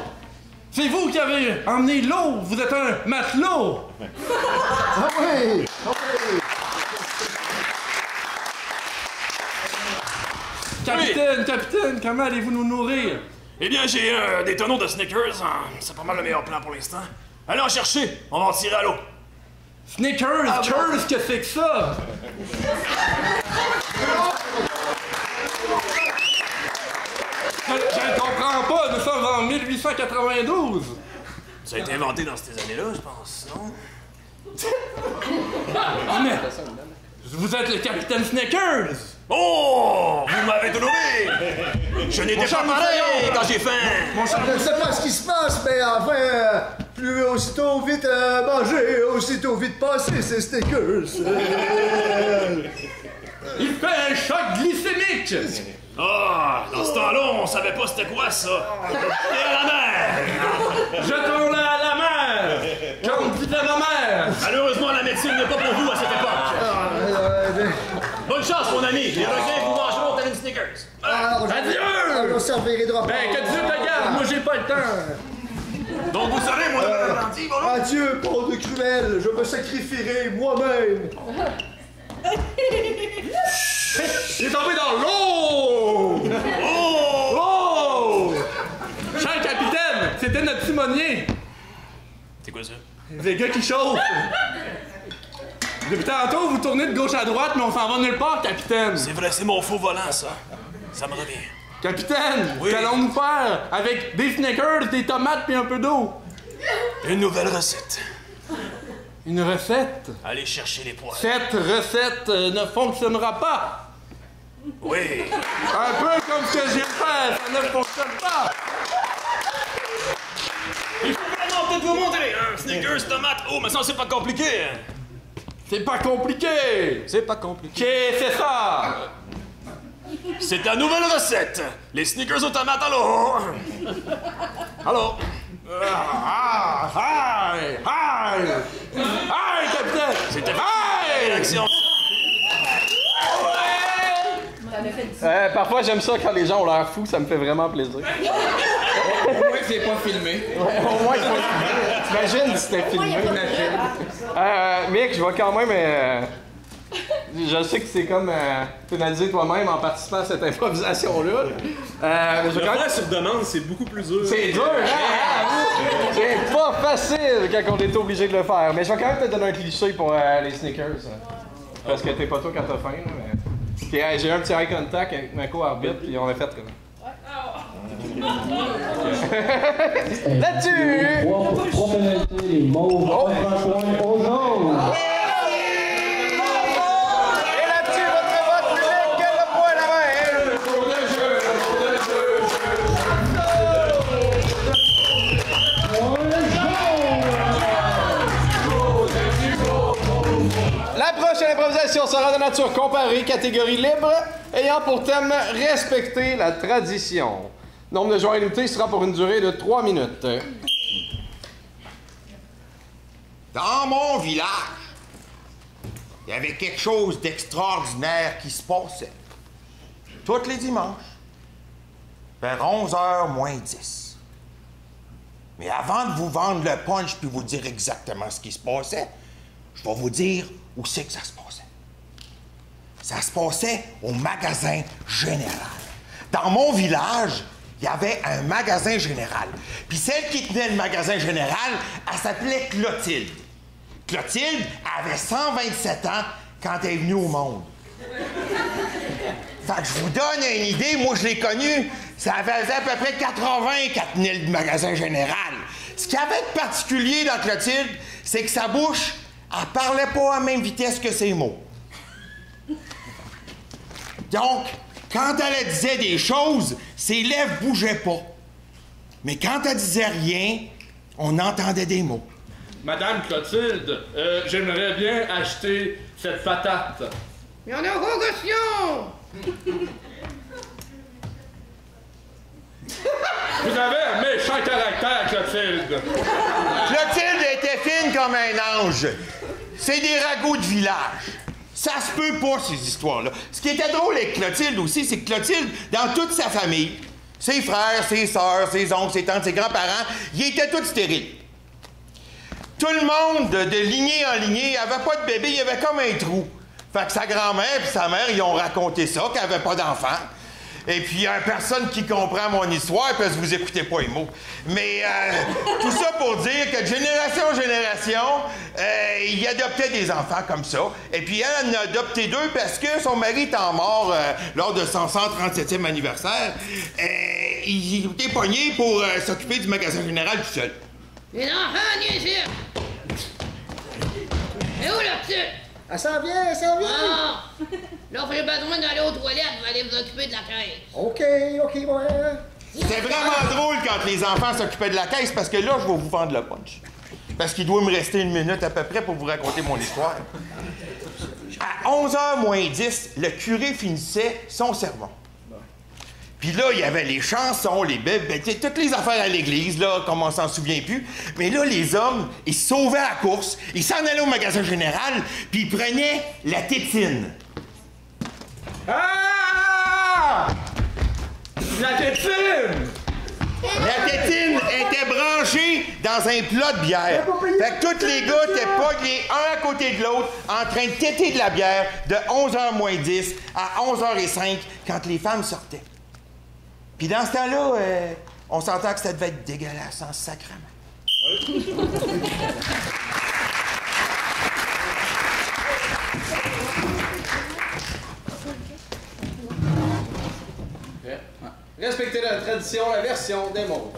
c'est vous qui avez emmené l'eau. Vous êtes un matelot. Ah oui! Capitaine, comment allez-vous nous nourrir? Eh bien, j'ai des tonneaux de Snickers. C'est pas mal le meilleur plan pour l'instant. Allez en chercher, on va en tirer à l'eau. Snickers, qu'est-ce que c'est que ça? Je ne comprends pas, nous sommes en 1892. Ça a été inventé dans ces années-là, je pense, non? Ah, mais vous êtes le capitaine Snickers! Oh! Vous m'avez donné! Je n'étais pas pareil quand j'ai faim! Je ne sais pas ce qui se passe, mais enfin, plus aussitôt vite manger, aussitôt vite passer, c'est Snickers. Il fait un choc glycémique! Ah, dans ce temps-là, on savait pas c'était quoi ça. Et à la mer! Jetons-la à la mer! Comme disait ma mère! Malheureusement, la médecine n'est pas pour vous à cette époque. Bonne chance, mon ami. Les requins vous mangeront tel une Snickers. Adieu! On servirait de repas. Ben, que Dieu te garde, moi j'ai pas le temps! Donc vous savez, mon apprenti, bon. Adieu, Paul de Cruel, je me sacrifierai moi-même. Il est tombé dans l'eau! Oh! Oh! Cher capitaine, c'était notre timonier! C'est quoi ça? Des gars qui chauffent! Depuis tantôt, vous tournez de gauche à droite, mais on s'en va nulle part, capitaine! C'est vrai, c'est mon faux volant, ça. Ça me revient. Capitaine, oui. qu'allons-nous faire avec des Snickers, des tomates puis un peu d'eau? Une nouvelle recette. Une recette? Allez chercher les poils. Cette recette ne fonctionnera pas! Oui. Un peu comme ce que je viens de faire, ça ne fonctionne pas! Il faut vraiment peut-être vous montrer. Snickers, tomates. Oh, mais ça, c'est pas compliqué. C'est pas compliqué! C'est pas compliqué. C'est ça! C'est la nouvelle recette. Les Snickers aux tomates, allô? Allô? Aïe! Aïe! Aïe, capitaine! C'était aïe! L'action. Parfois, j'aime ça quand les gens ont l'air fous, ça me fait vraiment plaisir. Au moins, c'est pas filmé. Ouais, au moins, c'est pas filmé. T'imagines si c'était filmé. Mick, je vais quand même... je sais que c'est comme pénaliser toi-même en participant à cette improvisation-là. Le faire sur demande, c'est beaucoup plus dur. C'est dur, hein? C'est pas facile quand on est obligé de le faire. Mais je vais quand même te donner un cliché pour les Snickers. Parce que t'es pas toi quand t'as faim, là, mais... Okay, j'ai eu un petit eye contact avec ma co-arbitre, puis on a fait comme... Là-dessus! Trois pénalités, les mauves, un point aux jaunes. Et là-dessus, votre vote public, le point à la main! La prochaine improvisation sera de nature comparée, catégorie libre, ayant pour thème respecter la tradition. Nombre de joueurs illimité sera pour une durée de 3 minutes. Dans mon village, il y avait quelque chose d'extraordinaire qui se passait. Tous les dimanches, vers 11h moins 10. Mais avant de vous vendre le punch puis vous dire exactement ce qui se passait, je vais vous dire où c'est que ça se passait. Ça se passait au magasin général. Dans mon village, il y avait un magasin général. Puis celle qui tenait le magasin général, elle s'appelait Clotilde. Clotilde avait 127 ans quand elle est venue au monde. Fait que je vous donne une idée, moi je l'ai connue, ça faisait à peu près 80 qu'elle tenait le magasin général. Ce qu'il y avait de particulier dans Clotilde, c'est que sa bouche, elle parlait pas à la même vitesse que ses mots. Donc, quand elle disait des choses, ses lèvres bougeaient pas. Mais quand elle disait rien, on entendait des mots. Madame Clotilde, j'aimerais bien acheter cette patate. Il y en a pas question! Vous avez un méchant caractère, Clotilde. Clotilde était fine comme un ange. C'est des ragots de village. Ça se peut pas, ces histoires-là. Ce qui était drôle avec Clotilde aussi, c'est que Clotilde, dans toute sa famille, ses frères, ses sœurs, ses oncles, ses tantes, ses grands-parents, ils étaient tous stériles. Tout le monde, de lignée en lignée, avait pas de bébé, il y avait comme un trou. Fait que sa grand-mère et sa mère, ils ont raconté ça, qu'elle avait pas d'enfant. Et puis, il y a personne qui comprend mon histoire parce que vous écoutez pas les mots. Mais tout ça pour dire que de génération en génération, il adoptait des enfants comme ça. Et puis, elle en a adopté 2 parce que son mari étant mort lors de son 137e anniversaire. Il était pogné pour s'occuper du magasin général tout seul. Les enfants, niaiseux! Et où la petite? Elle s'en vient, elle s'en vient! Ah! Là, vous avez besoin d'aller aux toilettes, vous allez vous occuper de la caisse. OK, ouais. C'était vraiment drôle quand les enfants s'occupaient de la caisse parce que là, je vais vous vendre le punch. Parce qu'il doit me rester 1 minute à peu près pour vous raconter mon histoire. À 11h moins 10, le curé finissait son sermon. Puis là, il y avait les chansons, les bébés, toutes les affaires à l'église, là, comme on s'en souvient plus. Mais là, les hommes, ils se sauvaient à la course, ils s'en allaient au magasin général, puis ils prenaient la tétine. Ah! La tétine! La tétine était branchée dans un plat de bière. Fait que tous les gars étaient pognés un à côté de l'autre en train de téter de la bière de 11h moins 10 à 11h05 quand les femmes sortaient. Puis dans ce temps-là, on s'entend que ça devait être dégueulasse en sacrement. Respectez la tradition, la version des mondes.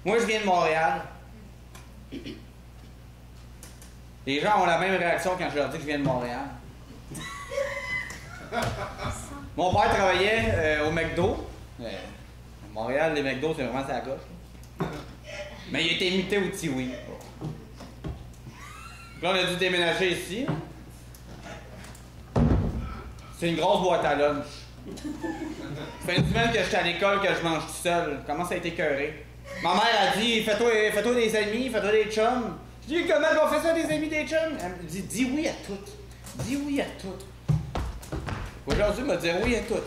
Moi, je viens de Montréal. Les gens ont la même réaction quand je leur dis que je viens de Montréal. Mon père travaillait au McDo. À Montréal, les McDo, c'est vraiment sa gauche. Mais il a été imité au Tiwi. Là, on a dû déménager ici. C'est une grosse boîte à lunch. Ça fait une semaine que je suis à l'école, que je mange tout seul. Comment ça a été écœuré? Ma mère a dit, fais-toi des amis, fais-toi des chums. Je dis, comment on fait ça, des amis, des chums? Elle me dit, dis oui à tout. Dis oui à tout. Aujourd'hui, elle m'a dit oui à tout.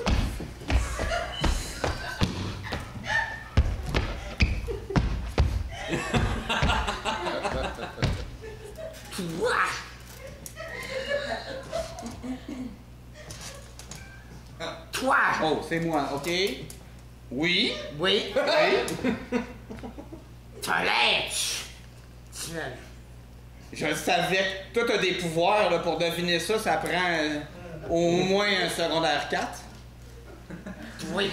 Toi! Oh, c'est moi, OK? Oui? Oui? Oui? Je savais que toi, t'as des pouvoirs, là, pour deviner ça, ça prend au moins un secondaire 4. Oui.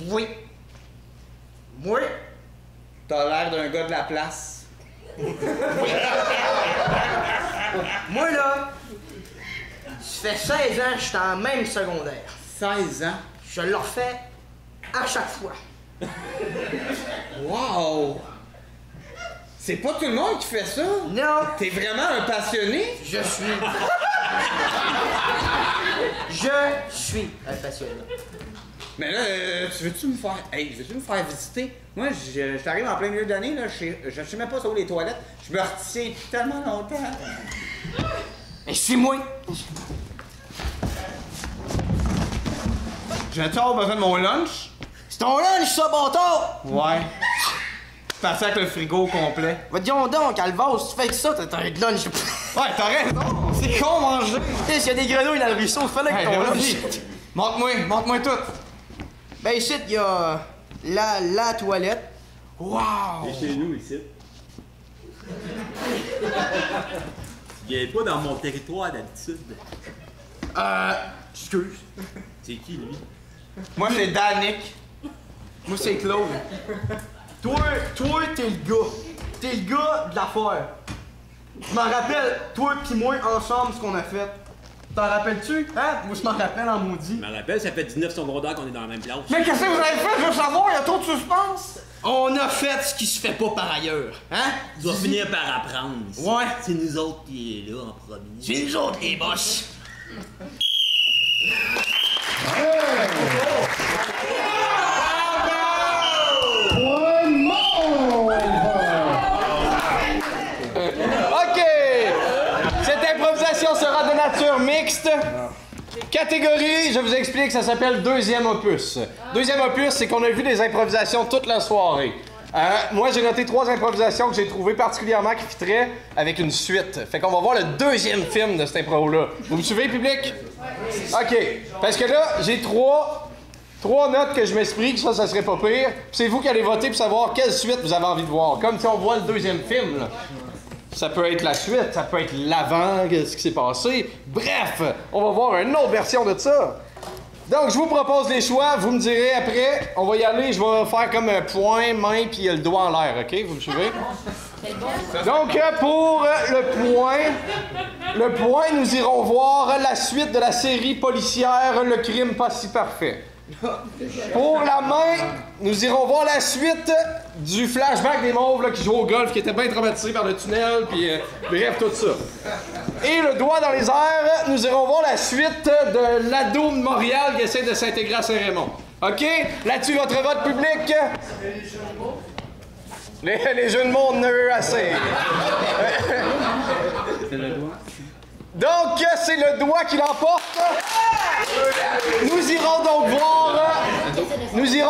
Oui. Moi? T'as l'air d'un gars de la place. Moi, là, ça fait 16 ans que je suis en même secondaire. 16 ans? Je le refais à chaque fois. Wow! C'est pas tout le monde qui fait ça? Non! T'es vraiment un passionné? Je suis un passionné. Mais là, tu veux-tu me faire... Hey, veux-tu me faire visiter? Moi, je t'arrive en plein milieu d'année, là, je sais même pas sur les toilettes. Je me retiens tellement longtemps. Mais suis-moi! J'ai-tu avoir besoin de mon lunch? C'est ton lunch, ça, bâtard! Ouais. Passé avec le frigo complet. Va dire donc, Alvas, si tu fais que ça, t'as un lunch. Ouais, t'as raison! C'est con manger! T'sais, s'il y a des grenouilles dans le ruisseau, fallait que ton lunch. Montre-moi tout! Ben ici, il y a la toilette. Wow! C'est chez nous, ici. Tu viens pas dans mon territoire d'habitude. Excuse. C'est qui, lui? Moi, c'est Danick. Moi, c'est Claude. Toi, t'es le gars. T'es le gars de l'affaire. Je m'en rappelle, toi pis moi, ensemble, ce qu'on a fait. T'en rappelles-tu? Hein? Moi, je m'en rappelle en maudit. Je me rappelle, ça fait 19 secondaires qu'on est dans la même place. Mais qu'est-ce que vous avez fait? Je veux savoir, il y a trop de suspense. On a fait ce qui se fait pas par ailleurs. Hein? Tu vas finir par apprendre. Ouais. C'est nous autres qui est là en premier. C'est nous autres, les boss. OK! Cette improvisation sera de nature mixte. Catégorie, je vous explique, ça s'appelle deuxième opus. Deuxième opus, c'est qu'on a vu des improvisations toute la soirée. Moi, j'ai noté 3 improvisations que j'ai trouvées particulièrement qui fitteraient avec une suite. Fait qu'on va voir le deuxième film de cette impro-là. Vous me suivez, public? OK. Parce que là, j'ai 3 notes que je m'explique, ça serait pas pire. Puis c'est vous qui allez voter pour savoir quelle suite vous avez envie de voir. Comme si on voit le deuxième film, là. Ça peut être la suite, ça peut être l'avant, ce qui s'est passé. Bref, on va voir une autre version de ça. Donc, je vous propose les choix, vous me direz après. On va y aller, je vais faire comme un point, main, puis le doigt en l'air, OK? Vous me suivez? Donc, pour le point, nous irons voir la suite de la série policière Le crime pas si parfait. Pour la main, nous irons voir la suite du flashback des mauves là, qui jouent au golf, qui étaient bien traumatisés par le tunnel, puis bref, tout ça. Et le doigt dans les airs, nous irons voir la suite de l'ado de Montréal qui essaie de s'intégrer à Saint-Raymond. OK? Là-dessus, votre vote public. Les jeux de mots, on en a eu assez. C'est le doigt. Donc, c'est le doigt qui l'emporte. Nous irons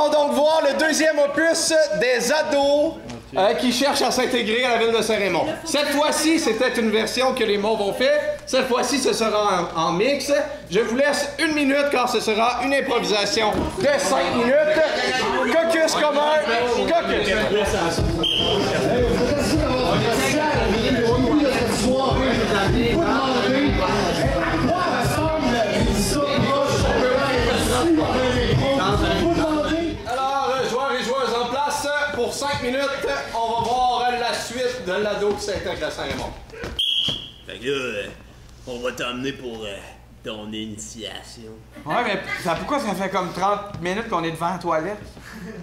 donc voir le deuxième opus des ados qui cherchent à s'intégrer à la ville de Saint-Raymond. Cette fois-ci, c'était une version que les Mauves ont fait. Cette fois-ci, ce sera en mix. Je vous laisse 1 minute car ce sera une improvisation de 5 minutes. Caucus commun, caucus. Alors, joueurs et joueuses en place, pour 5 minutes, on va voir la suite de l'ado qui s'intègre à Saint-Raymond. Fait que là, on va t'emmener pour ton initiation. Ouais, mais pourquoi ça fait comme 30 minutes qu'on est devant la toilette?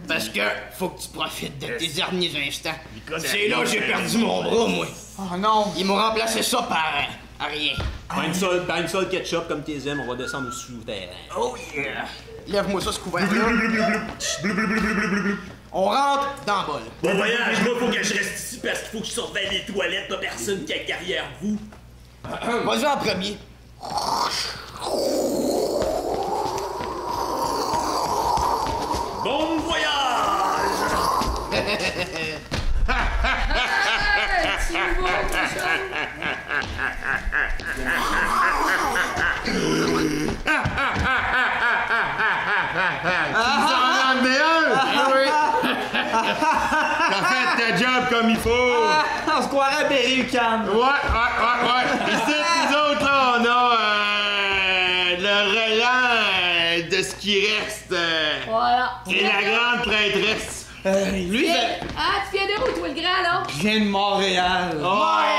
Parce que faut que tu profites de tes derniers instants. C'est là que j'ai perdu mon bras, moi. Oh non! Ils m'ont remplacé ça par rien. Une seule ketchup comme tes aimes, on va descendre au souterrain. Oh yeah! Lève-moi ça, ce couvert-là. On rentre dans le bol. Bon voyage, moi faut que je reste ici parce qu'il faut que je surveille les toilettes, pas personne qui est derrière vous. Vas-y en premier. Bon voyage! T'as fait ta job comme il faut! On se croirait Berry-UQAM. Ouais. Ici, nous autres, là, on a le relent de ce qui reste. Voilà. Et la grande prêtresse. Lui, Ah, tu viens de où, toi, le grand, là? je viens de Montréal. Ouais.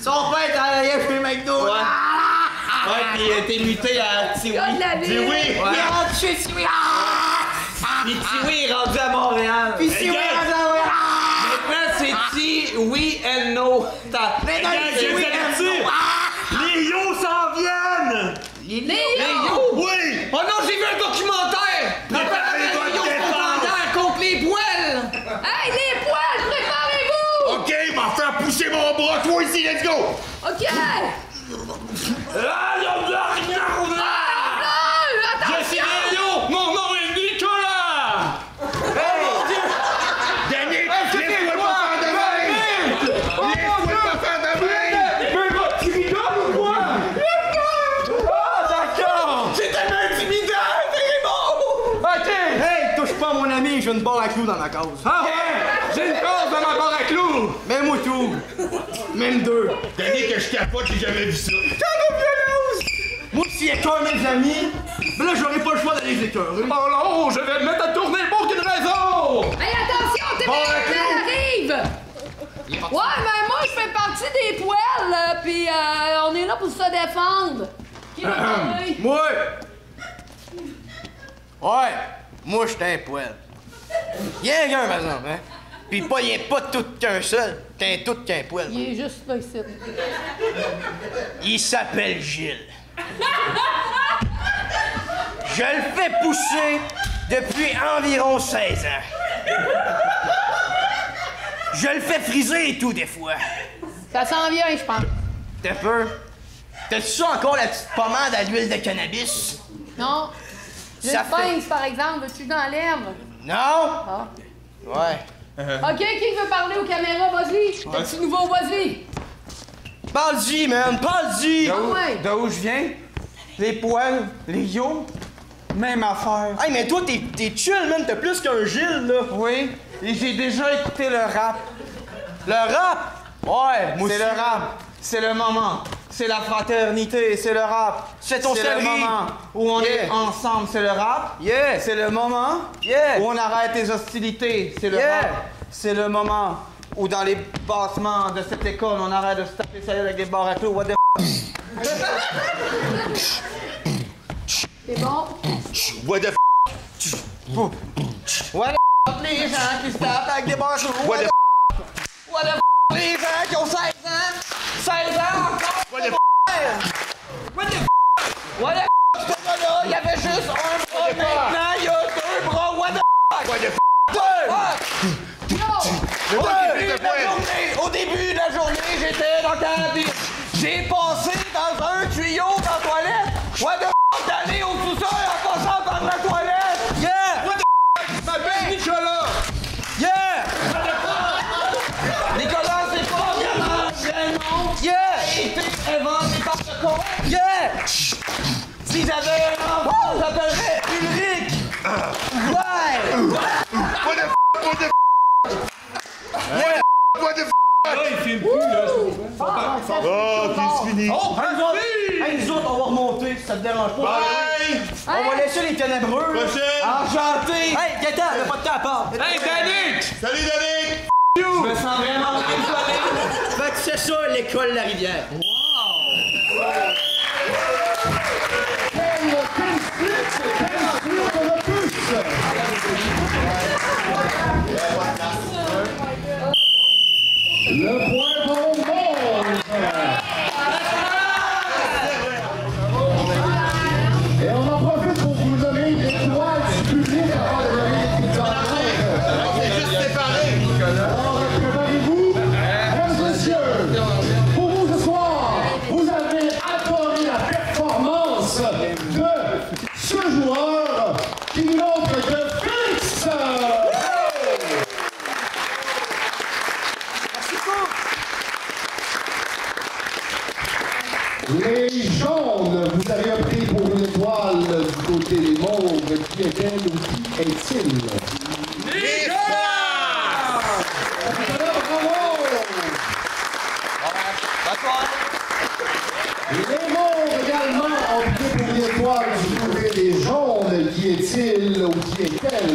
Son père travaillait chez McDo. Ouais, pis t'es muté à Tiwi. Gars de la ville. Tiwi. Ouais. Il est rendu chez Tiwi. Pis Tiwi est rendu à Montréal. Pis Tiwi est rendu à Montréal. Maintenant, c'est Tiwi and No. Maintenant, je vous avertis, les yo s'en viennent! Les yo? Oui! Oh non, j'ai vu un documentaire! Préparez Les votre yo sont en défense! guerre contre les poêles! Hey, les poils, préparez-vous! OK, m'a faire pousser mon bras, toi ici, let's go! OK! Je suis Léo! Mon nom est Nicolas! Hey! Mon Dieu! Daniel, laisse-moi pas faire de même! Laisse-moi pas faire de même! Mais tu rigoles ou quoi? Ah, d'accord! C'est tellement intimidant, c'est bon! OK! Hey, touche pas à mon ami, j'ai une barre à clous dans ma case. Ah ouais? J'ai une case dans ma barre à clous! Même moi tout! Même deux! Daniel, que je capote, j'ai jamais vu ça. Tant de violence! Moi, s'il écœure mes amis, ben là, j'aurai pas le choix d'aller les écœurer. Oh non, je vais me mettre à tourner pour aucune raison! Hey, attention, t'es arrive! Ouais, mais moi, je fais partie des poêles, pis on est là pour se défendre. Qui va parler? Moi! Ouais, moi, j'étais un poêle. Y'en a un, par exemple, hein? Pis pas, y'en a pas tout qu'un seul, t'es tout qu'un poêle. Il est juste là, ici. Il s'appelle Gilles. Je le fais pousser depuis environ 16 ans. Je le fais friser et tout, des fois. Ça s'en vient, je pense. T'as peur? T'as-tu ça encore, la petite pommade à l'huile de cannabis? Non. J'ai Ça le pince, par exemple. Veux-tu dans l'herbe? Non? Ah. Ouais. OK, qui veut parler aux caméras? Vas-y. T'es petit nouveau, vas-y. Parle-y, man, parle-y! De où je viens? Les poils, les yo, même affaire. Hey, mais toi, t'es chill, man, t'as plus qu'un Gilles, là. Oui, et j'ai déjà écouté le rap. Le rap? Ouais, moi C'est le rap, c'est le moment, c'est la fraternité, c'est le rap. C'est ton le céleri. moment où on est ensemble, c'est le rap. Yeah! C'est le moment où on arrête les hostilités, c'est le rap. C'est le moment où dans les bassements de cette école, on arrête de se taper ça avec des barres à clous. What the C'est bon. What the f***? What the f*** les gens qui se tapent avec des barreaux? What the f***? What the f*** les gens qui ont 16 ans? 16 ans encore? What the f***? What the f***? What the f***? Ce gars-là, il y avait juste un bras, maintenant il y a 2 bras. What the f***? What the f***? Au début de la journée, j'étais dans le cannabis. J'ai passé dans un tuyau dans la toilette. What the f*** d'aller au sous-sol en passant par la toilette? Yeah! What the f***? Je m'appelle Nicolas! Yeah! Nicolas, c'est pas vraiment un vrai nom. Yeah! J'ai été inventé par ce con. Yeah! Si j'avais un enfant, je l'appellerais Ulrich. Ouais! What the f***? What the f***? Yeah! What the f***? Là, il filme plus, là. Oh, c'est fini. Oh, hey, nous autres, on va remonter, si ça te dérange pas. Bye! On va laisser les ténébreux. Prochaine. Argenté. Hey, Gaëtan, t'as pas de temps à part. Hey, Danick! Salut, Danick! Je me sens vraiment désolé. Fait que c'est ça, l'école La Rivière. Wow! Le point pour le monde! Et on en profite pour vous nommer l'étoile du public avant de nommer les C'est juste séparé. Alors, préparez-vous, mesdames et messieurs, pour vous ce soir, vous avez adoré la performance de ce joueur qui n'est autre que Félix! Les jaunes, vous avez opté pour une étoile du côté des mauves. Qui est-elle ou qui est-il? Les mauves également ont opté pour une étoile du côté des jaunes. Qui est-il ou qui est-elle?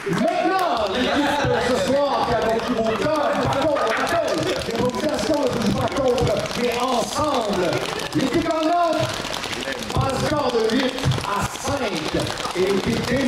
Maintenant, l'équipe de ce soir qui a vaincu vos cœurs, par contre, on rappelle, l'improvisation ne joue pas contre, mais ensemble. L'équipe en or a un score de 8 à 5. Et l'équipe des